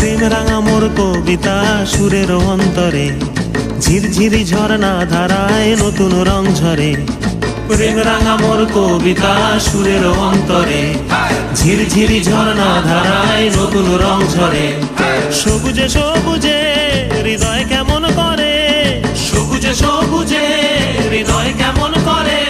প্রেম রাঙা মোর কবিতা সুরের অন্তরে, ঝিরঝিরি ঝরনা ধারায় নতুন রং ঝরে। প্রেম রাঙা মোর কবিতা সুরের অন্তরে, ঝিরঝিরি ঝরনা ধারায় নতুন রং ঝরে। সবুজে সবুজে হৃদয় কেমন করে, সবুজে সবুজে হৃদয় কেমন করে।